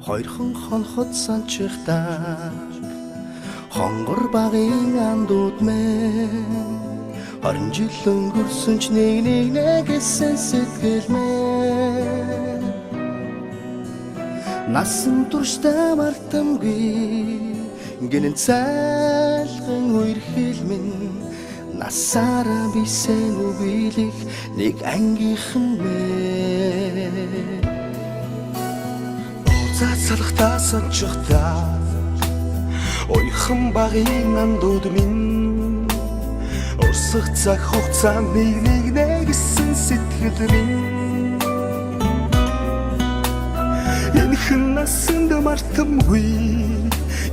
Хоёрхан хонхот санчихтаа хонгор багын андууд мэн 20 жил өнгөрсөн ч нэг гэсэн сэтгэл мэн насан туршдаа мартамгүй гинэн цайлган үерхэл минь насаараа бисен үгийлэх нэг ангийнхан мэн Цацалхтаа санчихтаа ойрхон багын андууд минь урсах цаг хугацаанд нэг гэсэн сэтгэл минь энэхэн насанд мартамгүй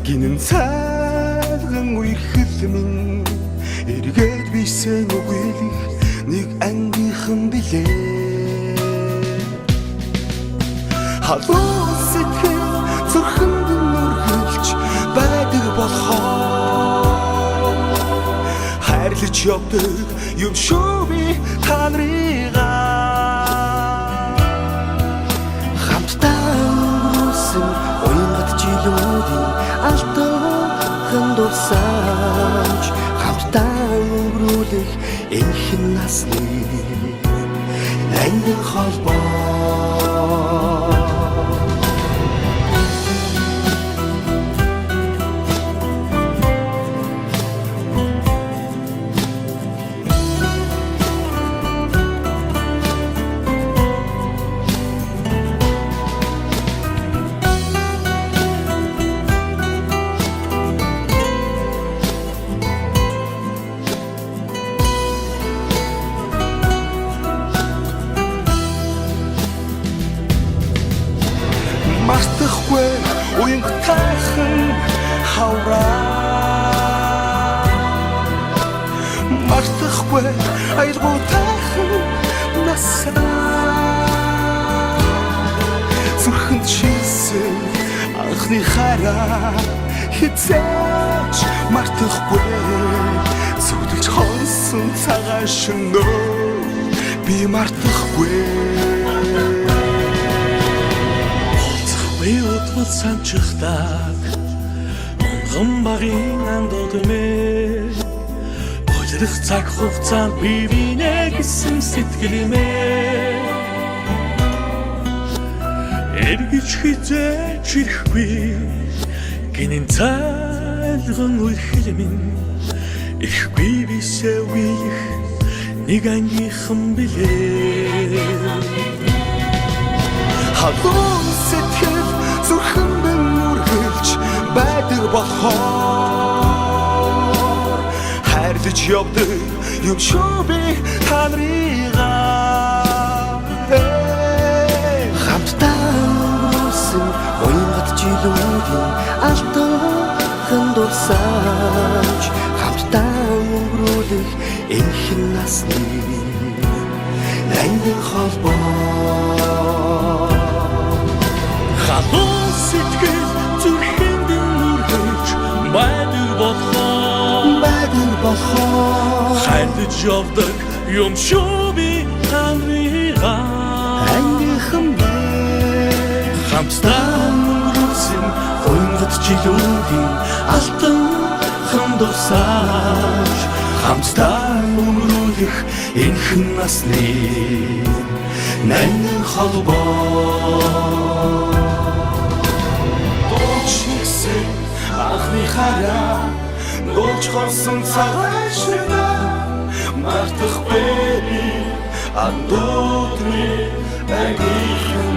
гинэн цайлган үерхэл минь эргээд бисен үгийлэх нэг ангийнхан билээ халуун сэтгэл зүрхэнд нүргэлж байдаг болохоор хайрлаж явдаг юм шүү би та нарыгаа хамтдаа өнгөрсөн уянгат жилүүдийн алтан дурсамж хамтдаа өнгөрүүлэх энэхэн насны ангин холбоо Мартахгүй уянгатайхан хавраа Мартахгүй айлгуутайхан насаа зүрхэнд шийсэн анхны хараа хизээч мартахгүй зүудэлж хонсон цагаан шөнөө би мартахгүй Биотвол санчихтаа онгон багын андууд мэ ойлрох цаг хугацаанд бивинэ гэсэн сэтгэл мэ эргэж хизээч ирэхгүй гинэн цайлган үерхэл минь ирэхгүй бисээ үеих нэг ангийнхан билээ халуун сэтгэл зүрхэнд нүргэлж байдаг болохоор хайрлаж явдаг юм шүү би та нарыгаа хамтдаа өнгөрсөн уянгат жилүүдийн алтан дурсамж хамтдаа өнгөрүүлэх энэхэн насны ангин холбоо халуун сэтгэл зүрхэнд нүргэлж байдаг болохоор хайрлаж явдаг юм шүү би та нарыгаа ангийнхан хамтдаа өнгөрсөн уянгат жилүүдийн алтан дурсамж хамтдаа өнгөрүүлэх энэхэн насны ангин холбоо Анхны хараа дуулж хорсон цагаан шөнөө мартахгүй андуутны ангийнхан